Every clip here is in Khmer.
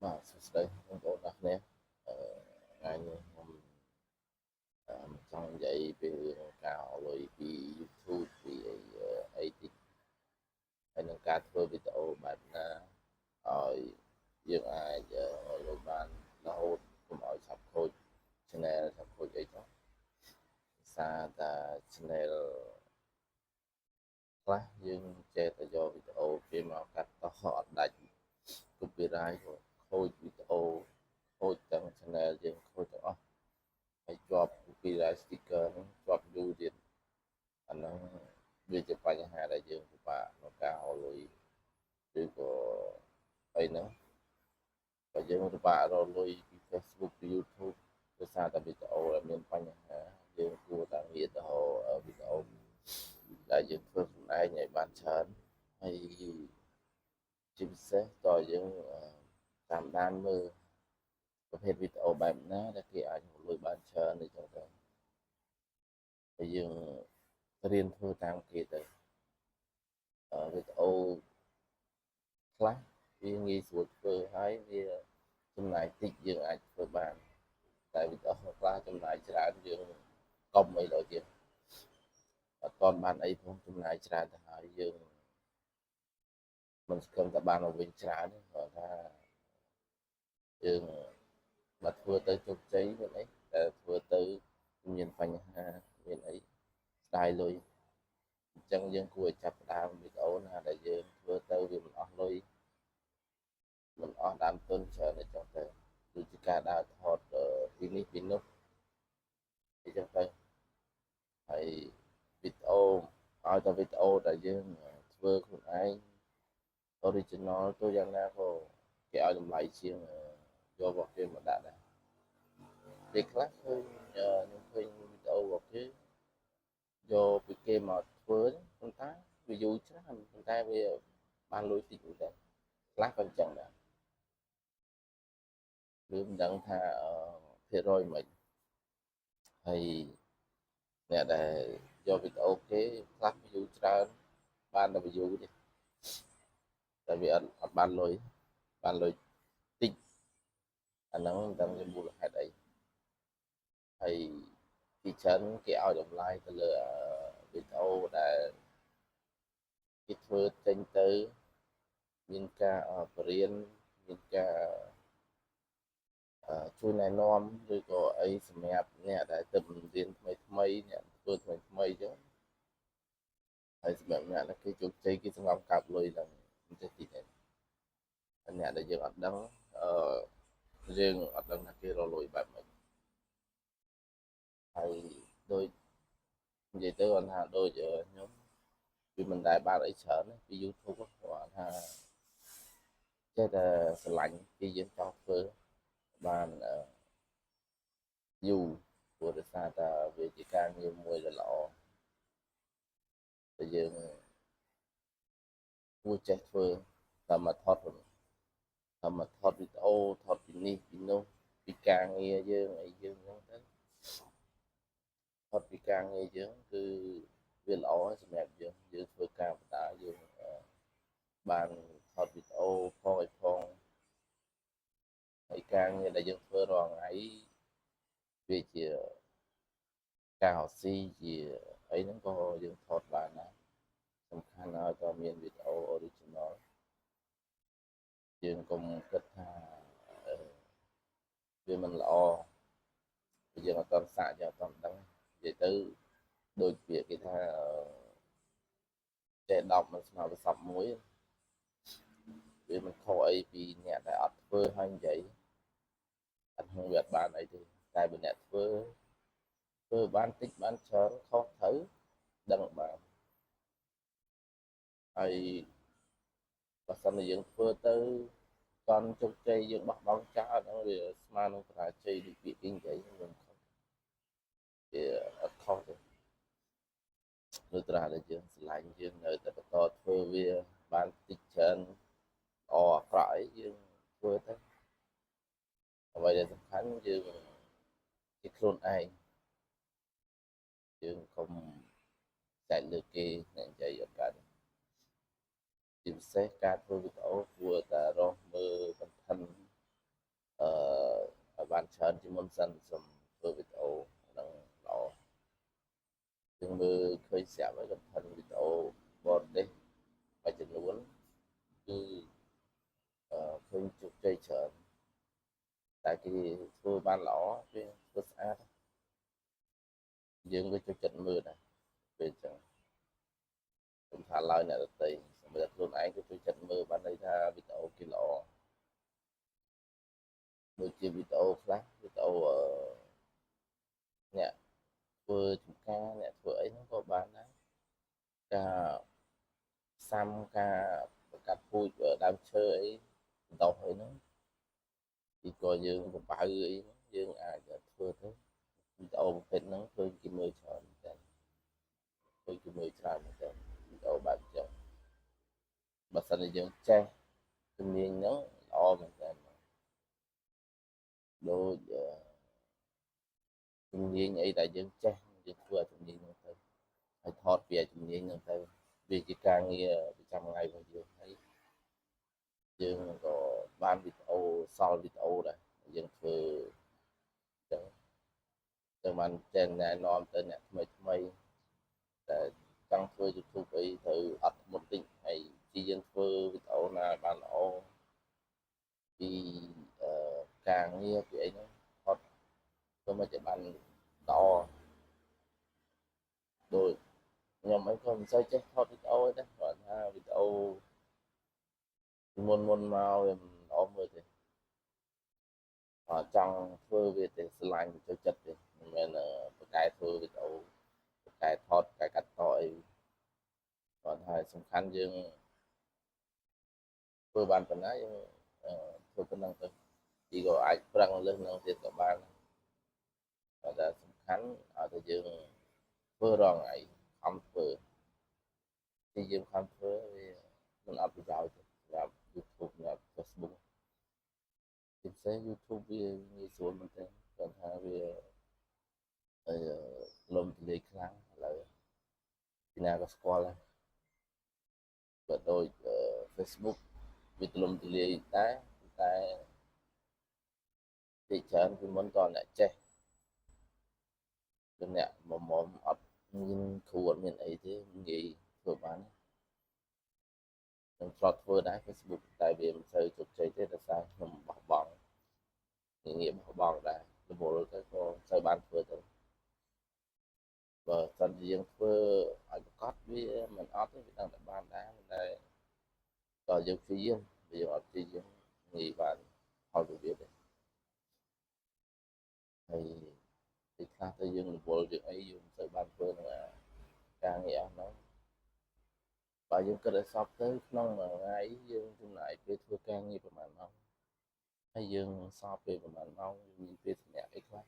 បាទសួស្តីបងប្អូនទាំងគ្នាថ្ងៃនេះខ្ញុំចង់និយាយពីរឿងការអស់លុយពី YouTube ពីអីតិចហើយនឹងការធ្វើវីដេអូបែបណាឲ្យយើងអាចរកលុយបានរហូតកុំឲ្យឆាប់ខូច channel ឆាប់ខូចអីចុះសារតែ channel ខ្លះយើងចេះតែយកវីដេអូគេមកកាត់តអត់ដាច់ copyright ក៏ខូចវីដេអូខូចទាំង channel យើងខូចទាំងអស់ហើយជាប់ copyright sticker ហ្នឹងជាប់យូរទៀតអាហ្នឹងវាជាបញ្ហាដែលយើងពិបាកក្នុងការរកលុយឬក៏អីហ្នឹងបើយើងពិបាករកលុយពី Facebook ពី YouTube ដោយសារតែវីដេអូដែលមានបញ្ហាយើងគួរតែងាកទៅរកវីដេអូដែលយើងធ្វើខ្លួនឯងឲ្យបានច្រើនហើយជាពិសេសតើយើងតាមដានមើលប្រភេទវីដេអូបែបណាដែលគេអាចរកលុយបានច្រើននេះចឹងទៅហើយយើងរៀនធ្វើតាមគេទៅវីដេអូខ្លះវាងាយស្រួលធ្វើហើយវាចំណាយតិចយើងអាចធ្វើបានតែវីដេអូខ្លះចំណាយច្រើនយើងកុំអីដល់ទៀតអត់ទាន់បានអីផងចំណាយច្រើនទៅហើយយើងមិនស្គាល់តែបានមកវិញច្រើនទេគាត់ថាយើងបើធ្វើទៅជោគជ័យមានអីតែធ្វើទៅមានបញ្ហាមានអីស្ដាយលុយអញ្ចឹងយើងគួរចាប់ផ្ដើមវីដេអូណាដែលយើងធ្វើទៅវាមិនអស់លុយមិនអស់ដើមទុនច្រើនអញ្ចឹងទៅដូចជាការដើរថតពីនេះពីនោះអញ្ចឹងទៅហើយវីដេអូឲ្យតែវីដេអូដែលយើងធ្វើខ្លួនឯង original ទៅយ៉ាងណាក៏គេឲ្យតម្លៃជាងយករបស់គេមកដាក់ដែរពេលខ្លះឃើញខ្ញុំឃើញវីដេអូរបស់គេយកពីគេមកធ្វើប៉ុន្តែ view ច្រើនប៉ុន្តែវាបានលុយតិចមែនទេខ្លះក៏អញ្ចឹងដែរឬមិនដឹងថាភាគរយមិនហើយអ្នកដែលយកវីដេអូគេខ្លះ view ច្រើនបានតែ view ទេតែវាអត់បានលុយបានលុយតិចអាហ្នឹងមិនដឹងជាមូលហេតុអីហើយទីច្រើនគេឲ្យតម្លៃទៅលើវីដេអូដែលគេធ្វើចេញទៅមានការបរៀនមានការជួយណែនាំឬក៏អីសម្រាប់អ្នកដែលទៅរៀនថ្មីថ្មីអ្នកធ្វើថ្មីថ្មីអញ្ចឹងហើយសម្រាប់អ្នកដែលគេជោគជ័យគេសម្រាប់កាប់លុយឡើងមិនចេះទីនេះអ្នកដែលយើងអត់ដឹងអយើងអត់ដឹងថាគេរកលុយបែបម៉េចហើយដូចនិយាយទៅគាត់ថាដូចខ្ញុំវាមិនដែលបានអីច្រើនពី YouTube គាត់ថាចេះតែស្រឡាញ់ពីយើងចង់ធ្វើបានយូរព្រោះដោយសារតែវាជាការងារមួយដែលល្អតែយើងគួរចេះធ្វើតាមមកថតតាមមកថតវីដេអូថតពីនេះពីនោះពីការងារយើងអីយើងហ្នឹងទៅថតពីការងារយើងគឺវាល្អសម្រាប់យើងធ្វើការបដាយើងបានថតវីដេអូផងឲ្យផងហើយការងារដែលយើងធ្វើរាល់ថ្ងៃវាជាការរកស៊ីជាអីហ្នឹងក៏យើងថតបានដែរសំខាន់ឲ្យតែមានវីដេអូ original យើងកុំគិតថាវាមិនល្អព្រោះយើងអត់តសាកយើងអត់តដឹងនិយាយទៅដូចពាក្យគេថាចេះ10មិនស្មើvớiសពមួយវាមិនខុសអីពីអ្នកដែលអត់ធ្វើហើយនិយាយអត់វាអត់បានអីទេតែបើអ្នកធ្វើបានតិចបានច្រើនខុសត្រូវដឹងបានហើយបើសិនជាយើងធ្វើទៅតន់ជោគជ័យយើងបោះបង់ចោលហ្នឹងវាស្មើនឹងបរាជ័យដូចពាក្យគេនិយាយហ្នឹងវាអត់ខុសទេលុះត្រាតែយើងស្រឡាញ់យើងនៅតែបន្តធ្វើវាបានតិចច្រើនល្អអាក្រក់អីយើងធ្វើទៅអ្វីដែលសំខាន់យើងជាខ្លួនឯងយើងកុំតែលើគេអ្នកនិយាយអត់កើតជាពិសេសការធ្វើវីដេអូគួរតែរស់មើលបន្ថិន បានច្រើនជាមុនសិនសូមធ្វើវីដេអូហ្នឹងល្អយើងមើលឃើញស្រាប់ហើយ content វីដេអូបរទេសមួយចំនួនគឺឃើញជោគជ័យច្រើនតែគេធ្វើបានល្អគេធ្វើស្អាតយើងក៏ចូលចិត្តមើលដែរពេលអញ្ចឹងខ្ញុំថាឡើយអ្នកដទៃសម្រាប់ខ្លួនឯងក៏ចូលចិត្តមើលបានន័យថាវីដេអូគេល្អដូចជាវីដេអូខ្លះវីដេអូអ្នកធ្វើចំការអ្នកធ្វើអីហ្នឹងក៏បានដែរការផ្សំការបង្កាត់ពូជដើមឈើអីដុះអីហ្នឹងពីក៏យើងបបៅអីយើងអាចធ្វើទៅវីដេអូប្រភេទហ្នឹងឃើញគេមើលច្រើនតែឃើញគេមើលច្រើនតែវីដេអូបែបអញ្ចឹងបើសិនជាយើងចេះជំនាញហ្នឹងល្អមែនតើដូចជំនាញអីដែលយើងចេះយើងធ្វើឲ្យជំនាញហ្នឹងទៅហើយថតពីជំនាញហ្នឹងទៅវាជាការងារប្រចាំថ្ងៃរបស់យើងហើយយើងក៏បានវីដេអូសល់វីដេអូដែរយើងធ្វើអញ្ចឹងទៅបានចេះណែនាំទៅអ្នកថ្មីថ្មីតែចង់ធ្វើ YouTube អីត្រូវអត់ធ្មត់តិចហើយជាយើងធ្វើវីដេអូណាបានល្អពីការងារពីអីហ្នឹងថតទៅមកจะបានល្អដូចខ្ញុំអីក៏មិនសូវចេះថតវីដេអូទេគាត់ថាវីដេអូមុនមកវាមិនល្អមើលទេចង់ធ្វើវាទេស្រឡាញ់ចូលចិត្តទេមិនមែនប្រកែធ្វើវីដេអូប្រកែថតប្រកែកាត់តអីគាត់ថាសំខាន់យើងធ្វើបានប៉ុណ្ណាយើងធ្វើប៉ុណ្ណឹងទៅទីក៏អាចប្រឹងលើសនឹងទៀតក៏បានតែសំខាន់ឲ្យតែយើងធ្វើរងថ្ងៃខំធ្វើទីយើងខំធ្វើវាមិនអត់ប្រយោជន៍ទេសម្រាប់ YouTube សម្រាប់ Facebook ពិសេស YouTube វាងាយស្រួលមែនទែនគាត់ថាវាលំទលាយខ្លាំងឥឡូវពីណាក៏ស្គាល់ដែរក៏ដូច Facebook វាទលំទលាយដែរតែទីច្រើនពីមុនតអ្នកចេះគឺអ្នកមុំអត់មានគ្រូអត់មានអីទេងាយធ្វើបានខ្ញុំធ្លាប់ធ្វើដែរ Facebook តែវាមិនសូវជោគជ័យទេដោយសារខ្ញុំបោះបង់ងារបោះបង់ដែររវល់ទៅក៏សូវបានធ្វើទៅបើសិនជាយើងធ្វើឲ្យប្រកបវាមិនអត់ទេវាដឹងតែបានដែរតែក៏យើងព្យាយាមវាអត់ព្យាយាមងាយបានផលពីវាទេហើយទីខ្លះទៅយើងរវល់យើងអីយើងមិនសូវបានធ្វើនឹងការងារអស់ហ្នឹងបើយើងគិតឲ្យសពទៅក្នុងមួយថ្ងៃយើងចំណាយពេលធ្វើការងារប្រហែលម៉ោងហើយយើងសល់ពេលប្រហែលម៉ោងមានពេលសម្រាប់អីខ្លះ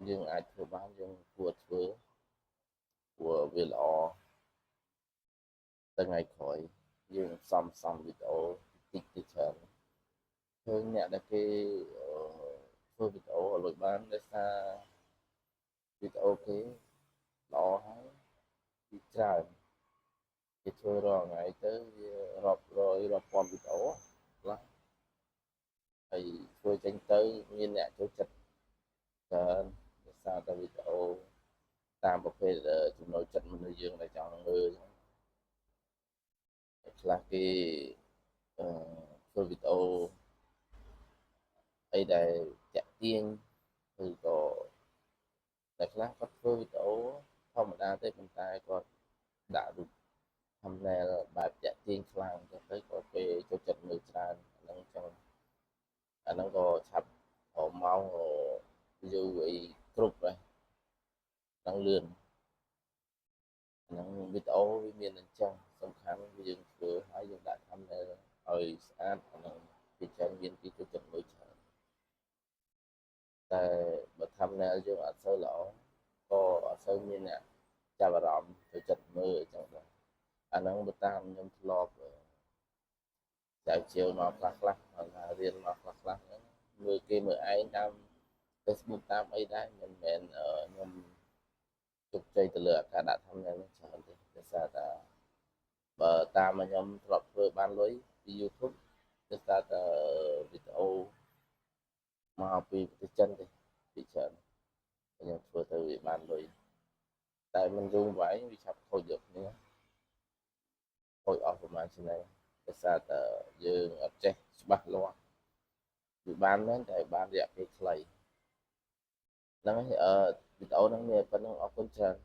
យើងអាចធ្វើបានយើងគួរធ្វើព្រោះវាល្អទៅថ្ងៃក្រោយយើងសំវីដេអូតិចទៅច្រើនឃើញអ្នកដែលគេធ្វើវីដេអូឲ្យលុយបានដោយសារវីដេអូគេល្អហើយពីច្រើនគេធ្វើរាល់ថ្ងៃទៅវារាប់រយរាប់ពាន់វីដេអូខ្លះហើយធ្វើចេញទៅមានអ្នកចូលចិត្តច្រើនដោយសារតែវីដេអូតាមប្រភេទចំណូលចិត្តមនុស្សយើងដែលចង់មើលខ្លះគេធ្វើវីដេអូអីដែលតាក់ទាញឬក៏តែខ្លះគាត់ធ្វើវីដេអូធម្មតាទេប៉ុន្តែគាត់ដាក់រូប thumbnail បែបតាក់ទាញខ្លាំងទៅគាត់គេចូលចិត្តមើលច្រើនហ្នឹងចឹងអាហ្នឹងក៏ឆាប់ម៉ោងយូរអីគ្រប់ដែរហ្នឹងលឿនហ្នឹងវីដេអូវាមានអញ្ចឹងសំខាន់យើងធ្វើហើយយើងដាក់ thumbnail ឲ្យស្អាតអាហ្នឹងវាចាំមានគេចូលចិត្តមើលច្រើនតែបើ thumbnail យើងអត់សូវល្អក៏អត់សូវមានអ្នកចាប់អារម្មណ៍ចូលចិត្តមើលអញ្ចឹងដែរអាហ្នឹងបើតាមខ្ញុំធ្លាប់ចៅជាវមកខ្លះថារៀនមកខ្លះហ្នឹងមើលគេមើលឯងតាម Facebook តាមអីដែរមិនមែនខ្ញុំជោគជ័យទៅលើការដាក់ thumbnail ហ្នឹងច្រើនទេដោយសារតែបើតាមខ្ញុំធ្លាប់ធ្វើបានលុយពី YouTube ដោយសារតែវីដេអូមក មកពីប្រទេសចិនទេពីច្រើនខ្ញុំធ្វើទៅវាបានលុយតែមិនយូរវែងវាឆាប់ខូចយកគ្នាខូចអស់ប្រហែលឆ្នាំដោយសារតែយើងអត់ចេះច្បាស់លាស់វាបានមែនតែបានរយៈពេលខ្លីហ្នឹងហើយវីដេអូហ្នឹងមានប៉ុណ្្នឹងអរគុណច្រើន